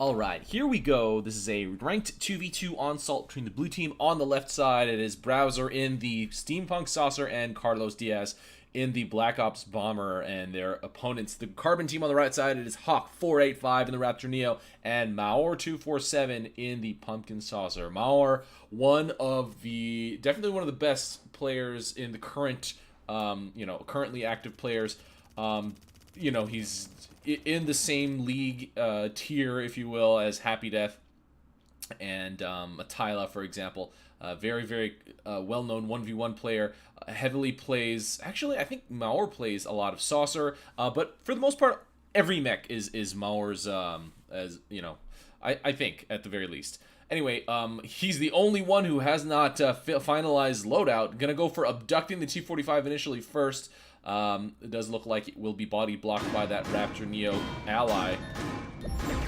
Alright, here we go. This is a ranked 2v2 onslaught between the blue team on the left side. It is br0wser in the Steampunk Saucer and carlosdias in the Black Ops Bomber, and their opponents, the Carbon team on the right side, it is hawk485 in the Raptor Neo and Maor247 in the Pumpkin Saucer. Maor, definitely one of the best players in the current, currently active players. He's in the same league tier, if you will, as Happy Death and Attila, for example. Very, very well-known 1v1 player. Heavily plays... Actually, I think Maor plays a lot of Saucer, but for the most part, every mech is Maor's, I think, at the very least. Anyway, he's the only one who has not finalized loadout. Gonna go for abducting the T-45 initially first. It does look like it will be body blocked by that Raptor Neo ally.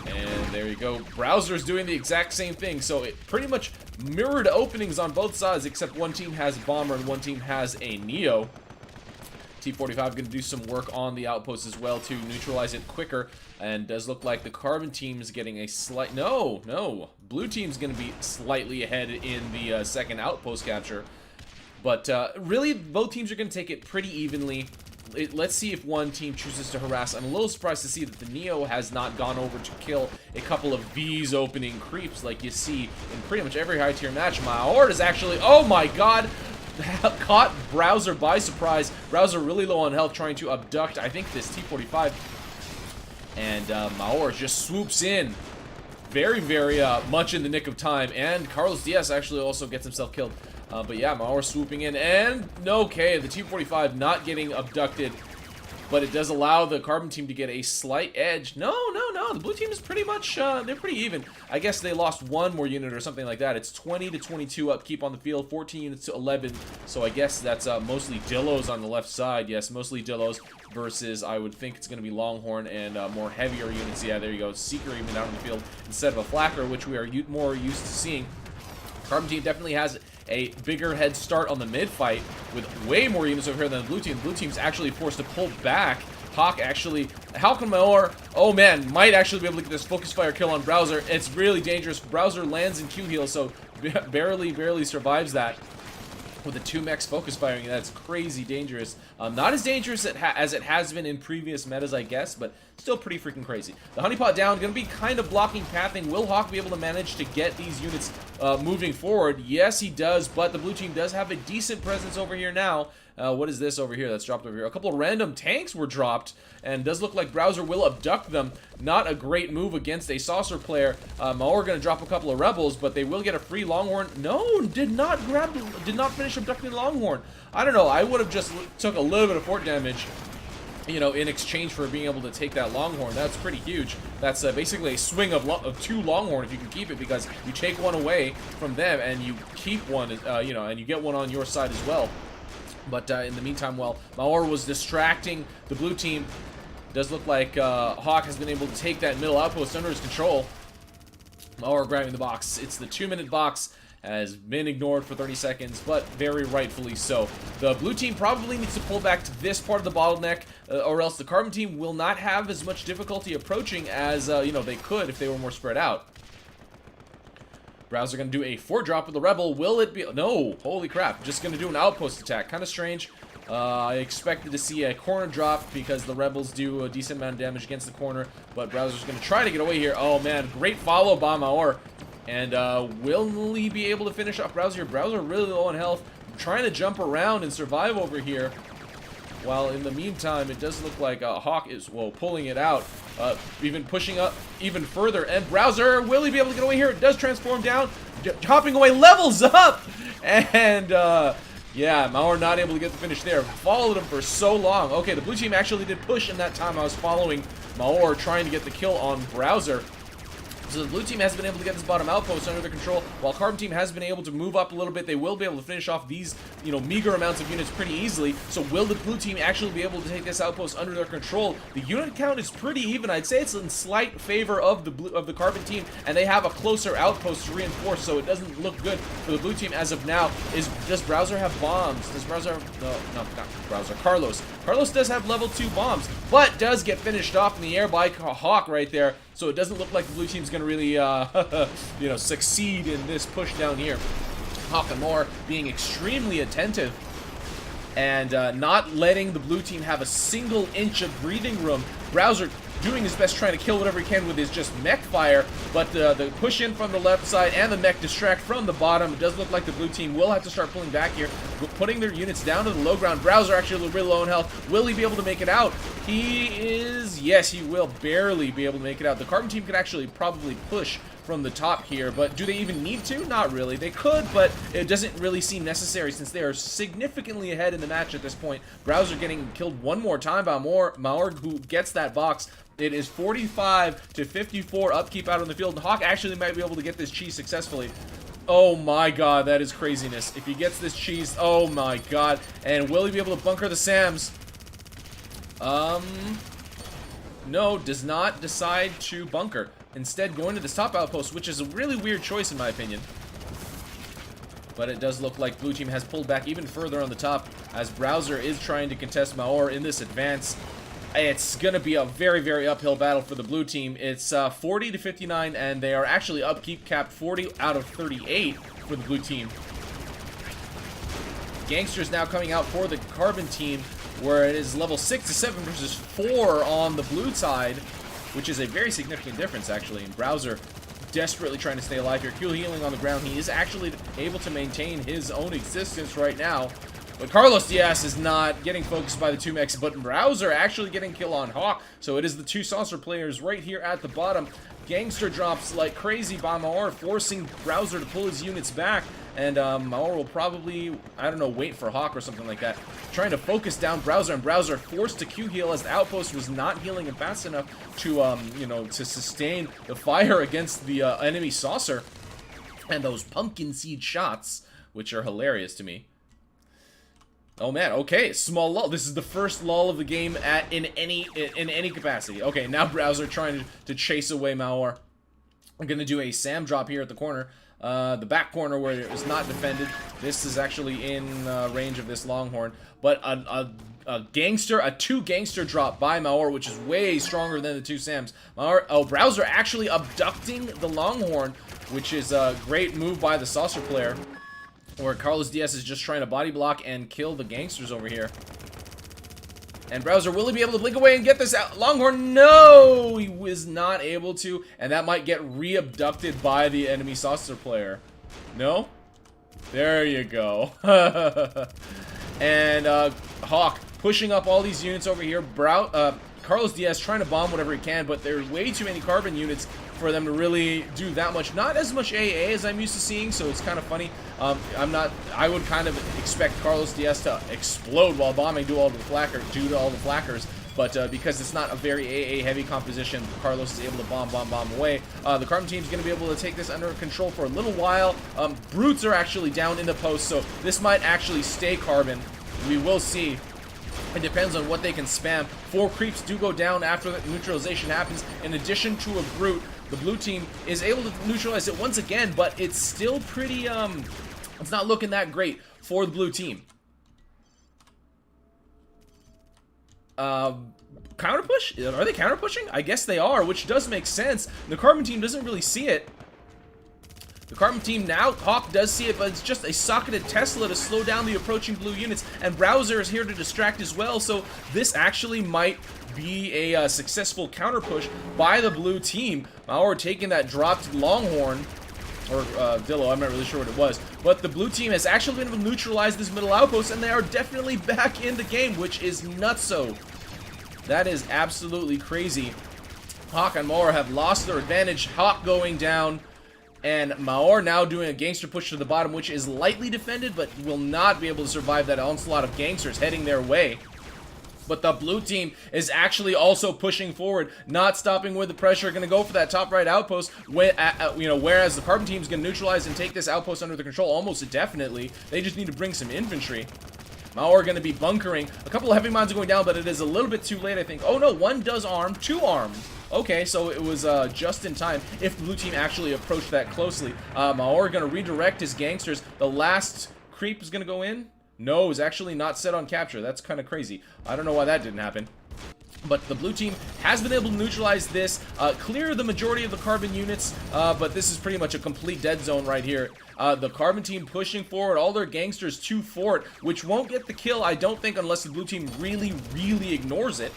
And there you go. br0wser's doing the exact same thing. So it pretty much mirrored openings on both sides, except one team has Bomber and one team has a Neo. T-45 going to do some work on the outpost as well to neutralize it quicker. And does look like the Carbon team is getting a slight... No. Blue team's going to be slightly ahead in the second outpost capture. But really, both teams are going to take it pretty evenly. Let's see if one team chooses to harass. I'm a little surprised to see that the Neo has not gone over to kill a couple of V's opening creeps like you see in pretty much every high tier match. Maor is actually, oh my god, caught br0wser by surprise. br0wser really low on health trying to abduct, I think, this T-45. And Maor just swoops in very, very much in the nick of time. And carlosdias actually also gets himself killed. But yeah, Maor swooping in, and okay, the T-45 not getting abducted, but it does allow the Carbon team to get a slight edge. No, the blue team is pretty much, they're pretty even. I guess they lost one more unit or something like that. It's 20 to 22 upkeep on the field, 14 units to 11, so I guess that's mostly Dillos on the left side. Yes, mostly Dillos versus, I would think it's going to be Longhorn and more heavier units. Yeah, there you go, Seeker even out on the field instead of a Flacker, which we are more used to seeing. Carbon team definitely has a bigger head start on the mid fight with way more units over here than the blue team. The blue team's actually forced to pull back. Hawk and Maor, oh man, might actually be able to get this focus fire kill on br0wser. It's really dangerous. br0wser lands in Q heal, so barely survives that. With the 2 mechs focus firing, that's crazy dangerous. Not as dangerous as it has been in previous metas, I guess, but still pretty freaking crazy. The honeypot down, going to be kind of blocking pathing. Will Hawk be able to manage to get these units moving forward? Yes, he does, but the blue team does have a decent presence over here now. What is this over here that's dropped over here? A couple of random tanks were dropped, and does look like br0wser will abduct them. Not a great move against a Saucer player. Maor going to drop a couple of rebels, but they will get a free Longhorn. No, did not finish abducting Longhorn. I don't know, I would have just took a little bit of fort damage, in exchange for being able to take that Longhorn. That's pretty huge. That's basically a swing of 2 Longhorn if you can keep it, because you take one away from them and you keep one, and you get one on your side as well. But in the meantime, well, Maor was distracting the blue team. Does look like Hawk has been able to take that middle outpost under his control. Maor grabbing the box. It's the 2-minute box. Has been ignored for 30 seconds, but very rightfully so. The blue team probably needs to pull back to this part of the bottleneck, or else the Carbon team will not have as much difficulty approaching as, they could if they were more spread out. br0wser going to do a 4-drop with the Rebel. Will it be... No! Holy crap. Just going to do an outpost attack. Kind of strange. I expected to see a corner drop because the Rebels do a decent amount of damage against the corner, but br0wser's going to try to get away here. Oh, man. Great follow by Maor. And will he be able to finish off br0wser? br0wser really low on health. Trying to jump around and survive over here. While in the meantime, it does look like Hawk is, pulling it out. Even pushing up even further. And br0wser, will he be able to get away here? It does transform down. Hopping away, levels up! And, yeah, Maor not able to get the finish there. Followed him for so long. Okay, the blue team actually did push in that time. I was following Maor trying to get the kill on br0wser. So the blue team has been able to get this bottom outpost under their control, while Carbon team has been able to move up a little bit. They will be able to finish off these, meager amounts of units pretty easily. So will the blue team actually be able to take this outpost under their control? The unit count is pretty even. I'd say it's in slight favor of the Carbon team, and they have a closer outpost to reinforce, so it doesn't look good for the blue team as of now. Does br0wser have bombs? Does br0wser have... No, not br0wser. Carlos does have level 2 bombs. but does get finished off in the air by Hawk right there. So it doesn't look like the blue team's going to really, you know, succeed in this push down here. Hawk and Maor being extremely attentive and not letting the blue team have a single inch of breathing room. br0wser doing his best trying to kill whatever he can with his just mech fire, but the push in from the left side and the mech distract from the bottom. It does look like the blue team will have to start pulling back here, putting their units down to the low ground. br0wser actually really low in health. Will he be able to make it out? He is, yes, he will barely be able to make it out. The Carbon team could actually probably push from the top here, but do they even need to? Not really. They could, but it doesn't really seem necessary since they are significantly ahead in the match at this point. br0wser getting killed one more time by Maor, who gets that box. It is 45 to 54 upkeep out on the field, and Hawk actually might be able to get this cheese successfully. Oh my god, that is craziness. If he gets this cheese, oh my god. And will he be able to bunker the SAMs? No, does not decide to bunker. Instead, going to this top outpost, which is a really weird choice in my opinion. But it does look like blue team has pulled back even further on the top as br0wser is trying to contest Maor in this advance. It's going to be a very, very uphill battle for the blue team. It's 40 to 59, and they are actually upkeep capped 40 out of 38 for the blue team. Gangsters now coming out for the Carbon team, where it is level 6 to 7 versus 4 on the blue side, which is a very significant difference, actually. And br0wser desperately trying to stay alive here. Q healing on the ground. He is actually able to maintain his own existence right now. But carlosdias is not getting focused by the two mechs, but br0wser actually getting kill on Hawk. So it is the two saucer players right here at the bottom. Gangster drops like crazy by Maor, forcing br0wser to pull his units back. And Maor will probably, I don't know, wait for Hawk or something like that. Trying to focus down br0wser, and br0wser forced to Q heal as the outpost was not healing him fast enough to, you know, to sustain the fire against the enemy saucer. And those pumpkin seed shots, which are hilarious to me. Oh man, okay, small lull. This is the first lull of the game in any capacity. Okay, now br0wser trying to chase away Maor. I'm gonna do a SAM drop here at the corner. The back corner where it was not defended. This is actually in range of this Longhorn. But a two gangster drop by Maor, which is way stronger than the two SAMs. br0wser actually abducting the Longhorn, which is a great move by the saucer player. Where carlosdias is just trying to body block and kill the gangsters over here. And br0wser, will he be able to blink away and get this out? Longhorn, no! He was not able to, and that might get re-abducted by the enemy saucer player. No? There you go. And Hawk pushing up all these units over here. carlosdias trying to bomb whatever he can, but there's way too many carbon units for them to really do that much. Not as much AA as I'm used to seeing, so it's kind of funny. I would kind of expect carlosdias to explode while bombing due to all the flackers, but because it's not a very AA heavy composition, Carlos is able to bomb away. The Carbon team's going to be able to take this under control for a little while. Brutes are actually down in the post, so this might actually stay Carbon. We will see. It depends on what they can spam. 4 creeps do go down after the neutralization happens. In addition to a brute, the blue team is able to neutralize it once again, but it's still pretty, it's not looking that great for the blue team. Counter push? Are they counter pushing? I guess they are, which does make sense. The Carbon team doesn't really see it. The Carbon team now, Hawk does see it, but it's just a socketed Tesla to slow down the approaching blue units, and br0wser is here to distract as well, so this actually might be a successful counter push by the blue team. Maor taking that dropped Longhorn, or Dillo, I'm not really sure what it was, but the blue team has actually been able to neutralize this middle outpost, and they are definitely back in the game, which is nutso. That is absolutely crazy. Hawk and Maor have lost their advantage. Hawk going down. And Maor now doing a gangster push to the bottom, which is lightly defended, but will not be able to survive that onslaught of gangsters heading their way. But the blue team is actually also pushing forward, not stopping with the pressure, going to go for that top right outpost, whereas the Carbon team is going to neutralize and take this outpost under their control almost indefinitely. They just need to bring some infantry. Maor going to be bunkering. A couple of heavy mines are going down, but it is a little bit too late, I think. Oh no, one does arm, 2 armed. Okay, so it was just in time if the blue team actually approached that closely. Maor going to redirect his gangsters. The last creep is going to go in. No, is actually not set on capture. That's kind of crazy. I don't know why that didn't happen. But the blue team has been able to neutralize this, clear the majority of the carbon units, but this is pretty much a complete dead zone right here. The carbon team pushing forward, all their gangsters to fort, which won't get the kill, I don't think, unless the blue team really, really ignores it.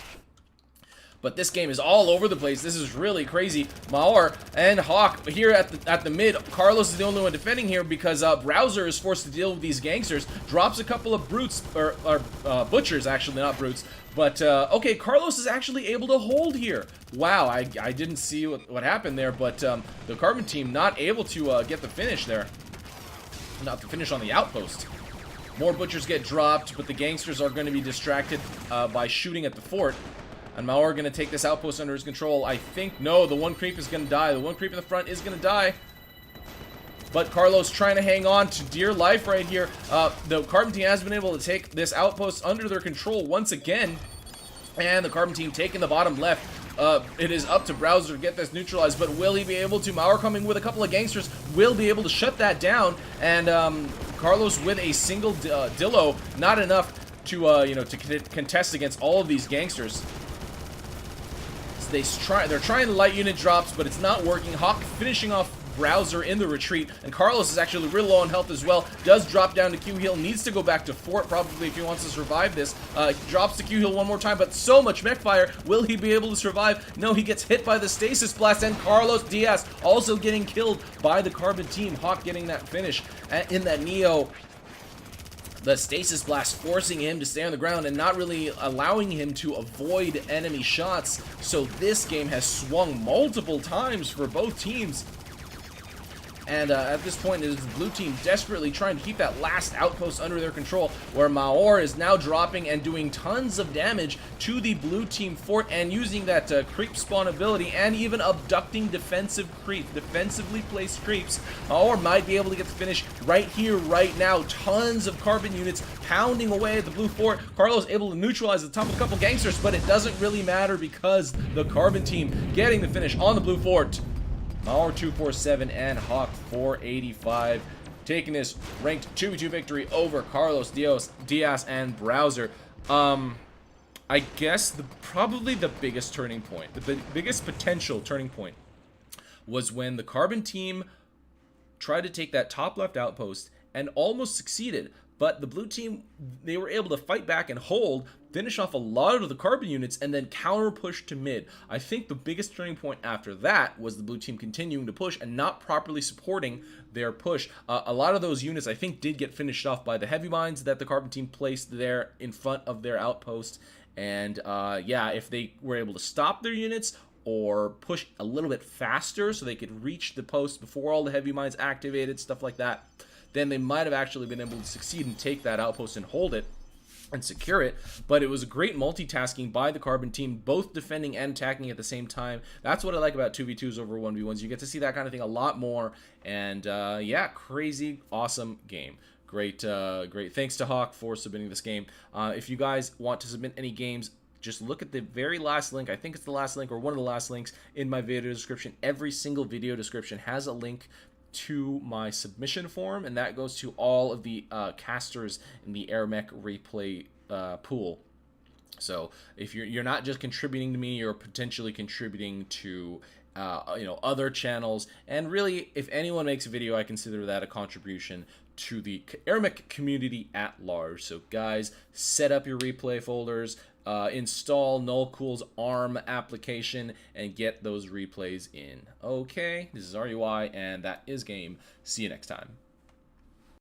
But this game is all over the place. This is really crazy. Maor and Hawk here at the mid. Carlos is the only one defending here because br0wser is forced to deal with these gangsters. Drops a couple of brutes, or butchers, actually, not brutes. But, okay, Carlos is actually able to hold here. Wow, I didn't see what happened there, but the carbon team not able to get the finish there. Not the finish on the outpost. More butchers get dropped, but the gangsters are going to be distracted by shooting at the fort. And Maor going to take this outpost under his control. I think, no, the one creep is going to die. The one creep in the front is going to die. But Carlos trying to hang on to dear life right here. The carbon team has been able to take this outpost under their control once again. And the carbon team taking the bottom left. It is up to br0wser to get this neutralized, but will he be able to? Maor coming with a couple of gangsters will be able to shut that down. And Carlos with a single dillo, not enough to, you know, to contest against all of these gangsters. They're trying the light unit drops, but it's not working. Hawk finishing off br0wser in the retreat, and Carlos is actually real low on health as well. Does drop down to Q heal, needs to go back to fort probably if he wants to survive this. Drops to Q heal one more time, but so much mech fire. Will he be able to survive? No, he gets hit by the stasis blast, and carlosdias also getting killed by the carbon team. Hawk getting that finish in that Neo. The stasis blast forcing him to stay on the ground and not really allowing him to avoid enemy shots. So this game has swung multiple times for both teams. And at this point, it is the blue team desperately trying to keep that last outpost under their control, where Maor is now dropping and doing tons of damage to the blue team fort and using that creep spawn ability and even abducting defensively placed creeps. Maor might be able to get the finish right here, right now. Tons of carbon units pounding away at the blue fort. Carlos able to neutralize the top of a couple gangsters, but it doesn't really matter because the carbon team getting the finish on the blue fort. Maor247 and hawk485 taking this ranked 2v2 victory over carlosdias and br0wser. I guess probably the biggest turning point, the biggest potential turning point was when the carbon team tried to take that top left outpost and almost succeeded. But the blue team, they were able to fight back and hold, finish off a lot of the carbon units, and then counter push to mid. I think the biggest turning point after that was the blue team continuing to push and not properly supporting their push. A lot of those units, I think, did get finished off by the heavy mines that the carbon team placed there in front of their outpost. And yeah, if they were able to stop their units or push a little bit faster so they could reach the post before all the heavy mines activated, stuff like that, then they might have actually been able to succeed and take that outpost and hold it and secure it. But it was a great multitasking by the carbon team, both defending and attacking at the same time. That's what I like about 2v2s over 1v1s. You get to see that kind of thing a lot more. And yeah, crazy, awesome game. Great, great. Thanks to Hawk for submitting this game. If you guys want to submit any games, just look at the very last link. I think it's the last link or one of the last links in my video description. Every single video description has a link to my submission form, and that goes to all of the casters in the AirMech replay pool. So if you're not just contributing to me, you're potentially contributing to you know, other channels. And really, if anyone makes a video, I consider that a contribution to the AirMech community at large. So guys, set up your replay folders, install nullcool's ARM application, and get those replays in. Okay, this is RUI, and that is game. See you next time.